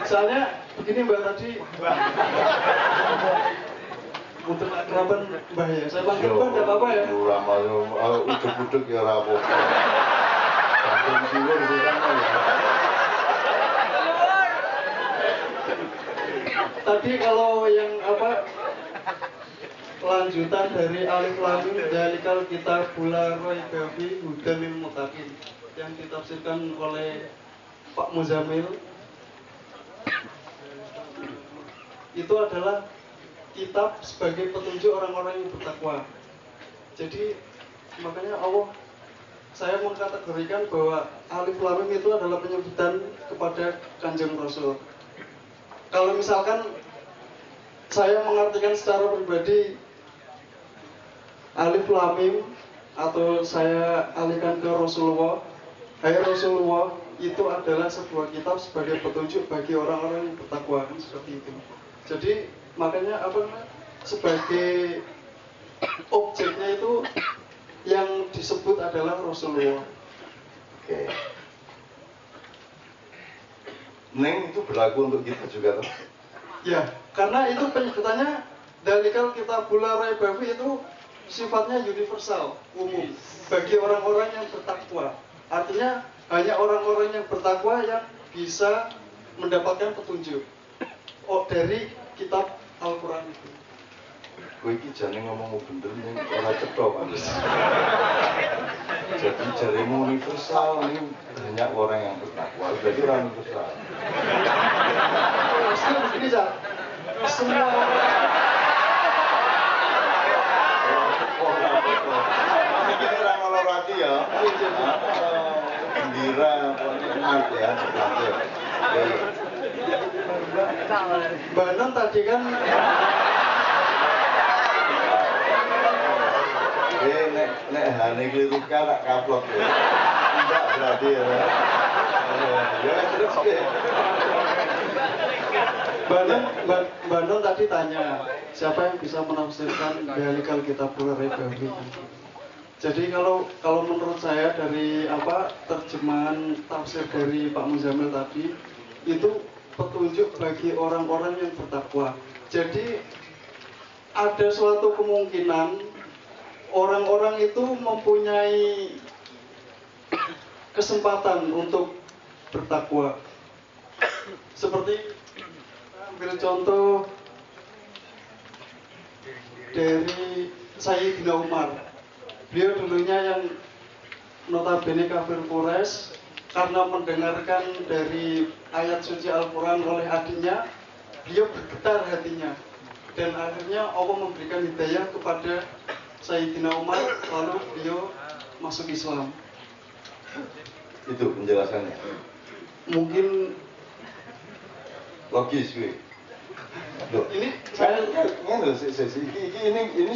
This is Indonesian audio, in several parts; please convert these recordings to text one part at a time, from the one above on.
Soalnya begini Mbak tadi. Muter kerabat Mbah ya. Saya panggil Mbah enggak apa-apa ya. Lama uduk-uduk ya ora apa-apa. Sampun siwur itu kan ya. Tadi kalau yang apa lanjutan dari alif lam mim dzalikal kitabul la raiba fihi hudan lil muttaqin yang ditafsirkan oleh Pak Muzamil itu adalah kitab sebagai petunjuk orang-orang yang bertakwa. Jadi makanya Allah saya mengkategorikan bahwa alif lam mim itu adalah penyebutan kepada Kanjeng Rasul. Kalau misalkan saya mengartikan secara pribadi alif lam mim atau saya alihkan ke Rasulullah, hai Rasulullah, itu adalah sebuah kitab sebagai petunjuk bagi orang-orang yang bertakwa, seperti itu. Jadi makanya sebagai objeknya itu yang disebut adalah Rasulullah. Oke. Neng itu berlaku untuk kita juga toh? Ya, karena itu penyebutannya dzalikal kitabul la raiba fihi itu sifatnya universal, umum bagi orang-orang yang bertakwa. Artinya hanya orang-orang yang bertakwa yang bisa mendapatkan petunjuk dari kitab Al-Quran itu. Kowe iki jane ngomong bener ning ora cetha Pak. Jadi jarimu universal ini banyak orang yang bertakwa, berarti orang universal. Pasti begini Cak, semua Ini orang olorati ya, gembira, nikmat ya, Mbak Non tadi kan nek hane kliru tak kaplok ya. Tidak berarti ya. Ya terus deh. Mbak Non tadi tanya siapa yang bisa menafsirkan dzalikal kitabul la raiba fihi. Jadi kalau menurut saya dari terjemahan tafsir dari Pak Muzamil tadi itu petunjuk bagi orang-orang yang bertakwa. Jadi ada suatu kemungkinan orang-orang itu mempunyai kesempatan untuk bertakwa. Seperti ambil contoh dari Sayyidina Umar. Beliau dulunya yang notabene kafir Quraisy, karena mendengarkan dari ayat suci Al-Quran oleh adiknya, beliau bergetar hatinya. Dan akhirnya Allah memberikan hidayah kepada Sayyidina Umar, lalu beliau masuk Islam. Itu penjelasannya. Mungkin logis gue. Ini saya ini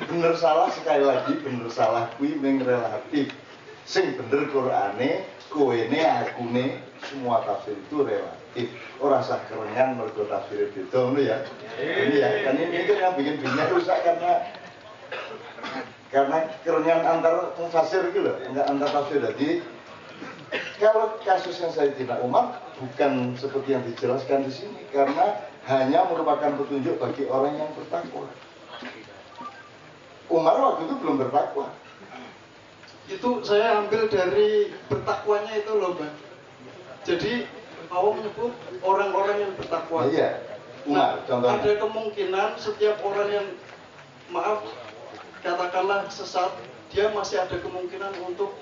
bener salah sekali lagi, bener salah kuwi mung relatif. Sing bener Qur'ane, koene, akune, semua tafsir itu relatif. Ora sah kerengan mergo tafsir beda ngono ya. Ini ya, kan ini kan yang bikin dunia rusak karena kerengan antar tafsir gitu loh, enggak antar tafsir. Jadi kalau kasus yang Sayyidina Umar bukan seperti yang dijelaskan di sini, karena hanya merupakan petunjuk bagi orang yang bertakwa. Umar waktu itu belum bertakwa. itu saya ambil dari bertakwanya itu loh Mbak. Jadi Allah menyebut orang-orang yang bertakwa. Iya, Umar contohnya. Ada kemungkinan setiap orang yang katakanlah sesat, dia masih ada kemungkinan untuk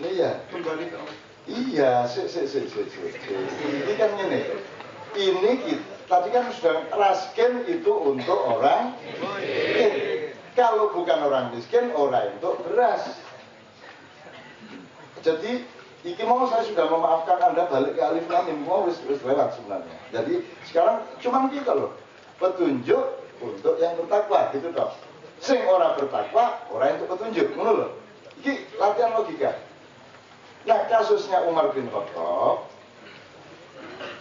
kembali ke Allah. Iya, ini kan ini. Ini kita tadi kan sudah rasken itu untuk orang miskin. Kalau bukan orang miskin, orang untuk beras. Jadi, iki mau saya sudah memaafkan Anda balik ke alif lam mim, mau wis lewat sebenarnya. Jadi sekarang cuman kita loh, petunjuk untuk yang bertakwa gitu toh. Sing orang bertakwa, orang untuk petunjuk, ngono loh. Iki latihan logika. Nah, kasusnya Umar bin Khattab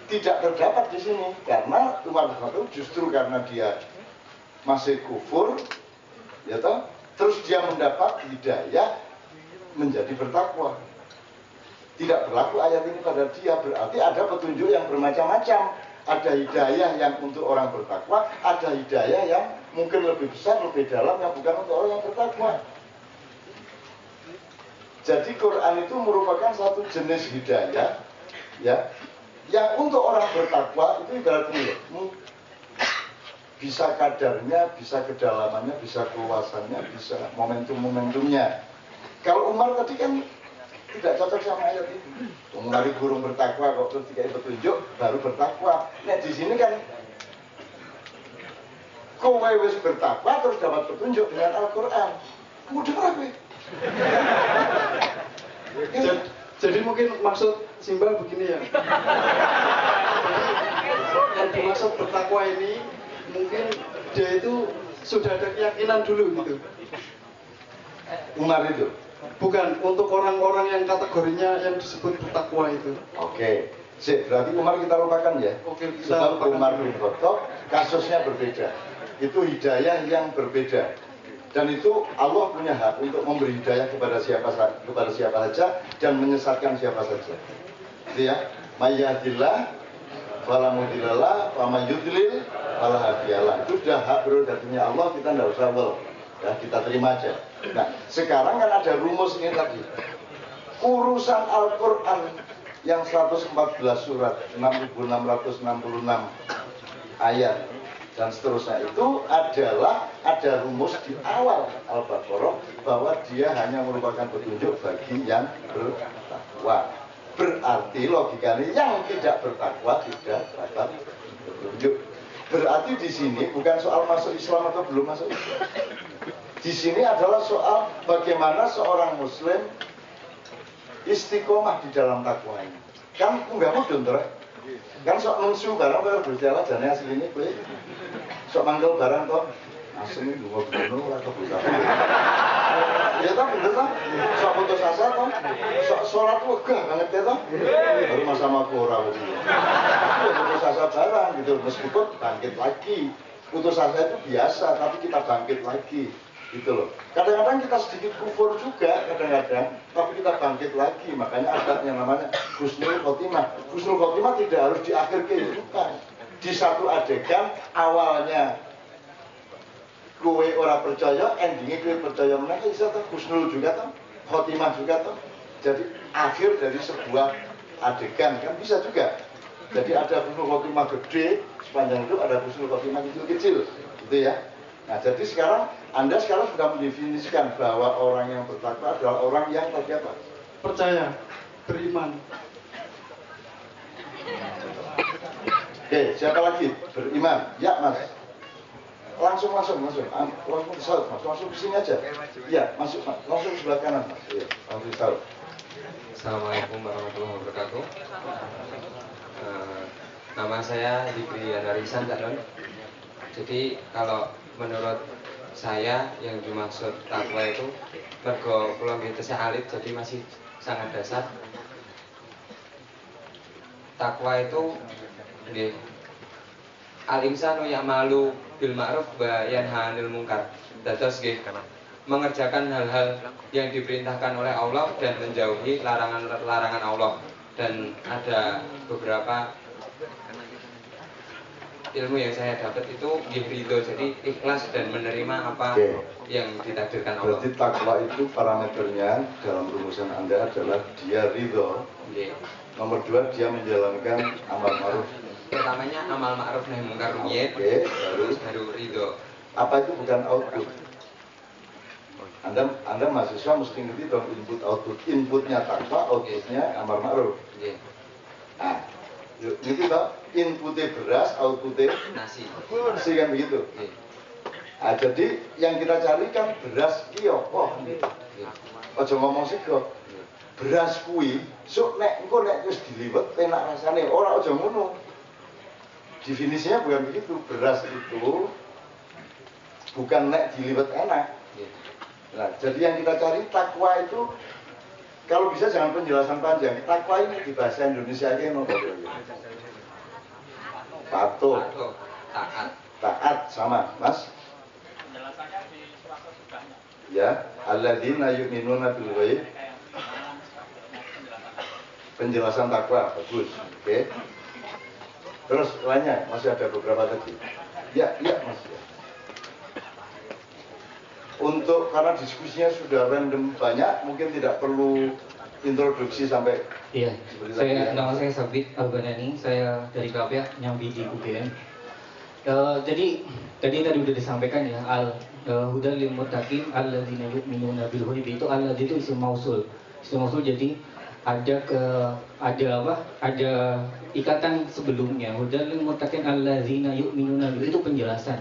tidak terdapat di sini karena Umar bin Khattab justru karena dia masih kufur, ya toh, terus dia mendapat hidayah menjadi bertakwa. Tidak berlaku ayat ini pada dia, berarti ada petunjuk yang bermacam-macam. Ada hidayah yang untuk orang bertakwa, ada hidayah yang mungkin lebih besar, lebih dalam, yang bukan untuk orang yang bertakwa. Jadi Quran itu merupakan satu jenis hidayah, ya, yang untuk orang bertakwa itu ibaratnya bisa kadarnya, bisa kedalamannya, bisa keluasannya, bisa momentum-momentumnya. Kalau Umar tadi kan tidak cocok sama ayat itu. Umar burung bertakwa kok terus dikai petunjuk baru bertakwa. Nah di sini kan kowe wis bertakwa terus dapat petunjuk dengan Al-Qur'an. Mudah rapi. Jadi mungkin maksud Simbal begini ya. Yang dimaksud bertakwa ini mungkin dia itu sudah ada keyakinan dulu gitu. Umar itu. Bukan untuk orang-orang yang kategorinya yang disebut bertakwa itu. Oke. Berarti Umar kita lupakan ya. Oke, kita sebab lupakan. Umar bin Khattab kasusnya berbeda. Itu hidayah yang berbeda. Dan itu Allah punya hak untuk memberi hidayah kepada siapa saja dan menyesatkan siapa saja. Itu ya. Mayyadillah fala mudhillalah wa may yudlil fala hadiyalah. Itu sudah hak prerogatifnya Allah, kita tidak usah ya, kita terima aja. Nah, sekarang kan ada rumus ini tadi. Urusan Al-Qur'an yang 114 surat, 6.666 ayat dan seterusnya itu adalah ada rumus di awal Al-Baqarah bahwa dia hanya merupakan petunjuk bagi yang bertakwa. Berarti logikanya yang tidak bertakwa tidak dapat petunjuk. Berarti di sini bukan soal masuk Islam atau belum masuk Islam. Di sini adalah soal bagaimana seorang Muslim istiqomah di dalam takwanya. Kan enggak mudun toh. Kan sok nungsu barang kalau berjalan jane asli ini kowe. Sok manggil barang toh. Asli lunga gunung ora kebuka. Ya toh bener toh. Sok putus asa toh. Sok salat wegah banget ya toh. Baru sama aku ora wedi. Putus asa barang gitu meskipun bangkit lagi. Putus asa itu biasa tapi kita bangkit lagi. Gitu loh. Kadang-kadang kita sedikit kufur juga kadang-kadang, tapi kita bangkit lagi. Makanya ada yang namanya husnul khotimah. Husnul khotimah tidak harus di akhir kehidupan. Di satu adegan awalnya kowe ora percaya, endingnya kowe percaya meneh iso ta husnul juga ta, khotimah juga ta. Jadi akhir dari sebuah adegan kan bisa juga. Jadi ada husnul khotimah gede sepanjang itu, ada husnul khotimah kecil-kecil, gitu ya. Nah, jadi sekarang Anda sudah mendefinisikan bahwa orang yang bertakwa adalah orang yang apa? Percaya, beriman. Oke, siapa lagi? Beriman. Ya, Mas. Langsung. Langsung ke sini aja. Ya, masuk, Mas. Langsung sebelah kanan, Mas. Iya, langsung tahu. Assalamualaikum warahmatullahi wabarakatuh. Nama saya Dibri Anarisan, Calon. Jadi kalau menurut saya yang dimaksud takwa itu mergo kula nggih tesih alit jadi masih sangat dasar. Takwa itu nggih al-insanu ya'malu bil ma'ruf wa yanha 'anil munkar. Dados nggih mengerjakan hal-hal yang diperintahkan oleh Allah dan menjauhi larangan-larangan Allah. Dan ada beberapa ilmu yang saya dapat itu ridho, jadi ikhlas dan menerima apa yang ditakdirkan Allah. Berarti takwa itu parameternya dalam rumusan Anda adalah dia ridho. Nomor 2 dia menjalankan amal ma'ruf. Pertamanya amal ma'ruf nahi mungkar runyet, baru ridho. Apa itu bukan output? Anda mahasiswa mesti ngerti dong input output. Inputnya takwa, outputnya amal ma'ruf. Nah, itu toh inputnya beras, outputnya nasi kan begitu. Nah, jadi yang kita cari kan beras kiopo. Ojo ngomong sego. Beras kui, sok nek wis diliwet enak rasane, ora aja ngono. Definisinya bukan begitu. Beras itu bukan nek diliwet enak. Nah, jadi yang kita cari takwa itu kalau bisa jangan penjelasan panjang. Takwa ini di bahasa Indonesia aja yang patuh, taat sama, Mas. Penjelasannya di surat sebelumnya. Ya, alladzina yu'minuna bil ghaib. Penjelasan takwa bagus, oke. Terus lainnya masih ada beberapa tadi. Ya, Mas. Ya. Untuk karena diskusinya sudah random banyak, mungkin tidak perlu introduksi sampai. Iya, nama saya Sabit Albanani, saya dari KPA nyambi di UGM. Jadi tadi udah disampaikan ya, hudal lil muttaqin alladzina yu'minuna bil ghaibi, itu alladzi itu isim mausul. Isim mausul, jadi ada ikatan sebelumnya. Hudal lil muttaqin alladzina yu'minuna bil, itu penjelasan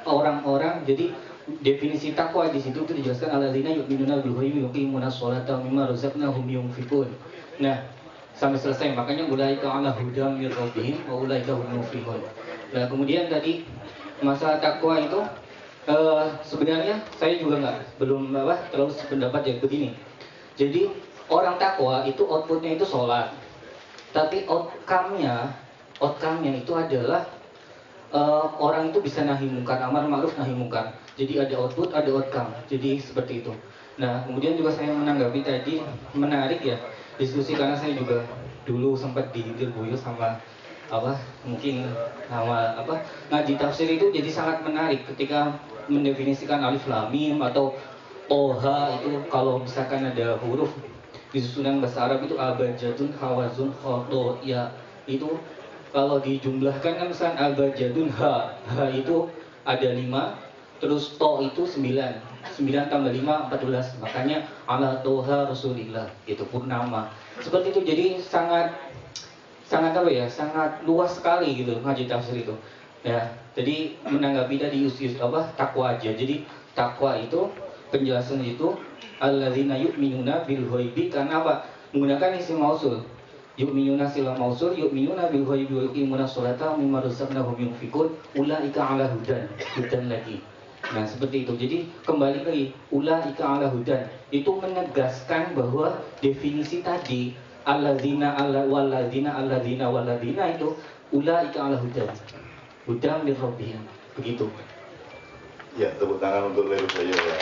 orang-orang. Jadi definisi takwa di situ itu dijelaskan alladzina yu'minuna bil ghaibi yuqimuna sholata wa mimma razaqnahum yunfiqun. Nah, sampai selesai, makanya ulaika ala hudam mir rabbihim wa ulaika humul muflihun. Nah, kemudian tadi masalah takwa itu sebenarnya saya juga belum terlalu sependapat ya begini. Jadi orang takwa itu outputnya itu sholat, tapi outcome-nya itu adalah orang itu bisa nahi mungkar, amar ma'ruf nahi mungkar. Jadi ada output, ada outcome. Jadi seperti itu. Nah, kemudian juga saya menanggapi tadi, menarik ya diskusi, karena saya juga dulu sempat didirbuyu sama mungkin sama ngaji tafsir itu, jadi sangat menarik ketika mendefinisikan alif lam mim atau toha itu. Kalau misalkan ada huruf di susunan bahasa Arab itu abajadun, hawazun, khoto, ya itu kalau dijumlahkan kan misalkan abajadun, ha itu ada 5, terus to itu 9 tambah 5 14, makanya ala toha rasulillah, itu purnama. Seperti itu, jadi sangat luas sekali gitu ngaji tafsir itu. Ya, jadi menanggapi tadi takwa aja. Jadi takwa itu penjelasan itu alladzina yu'minuna bil ghaibi, karena apa? Menggunakan isim mausul. Yu'minuna sila mausul, yu'minuna bil ghaibi wa yuqimuna sholata mimma razaqnahum yunfiqun, ulaika ala hudan lagi. Nah, seperti itu. Jadi kembali lagi, ulaika ala hudan itu menegaskan bahwa definisi tadi alladzina walladzina itu ulaika ala hudan mir rabbihim, begitu. Ya, tepuk tangan untuk Leo Bayo ya.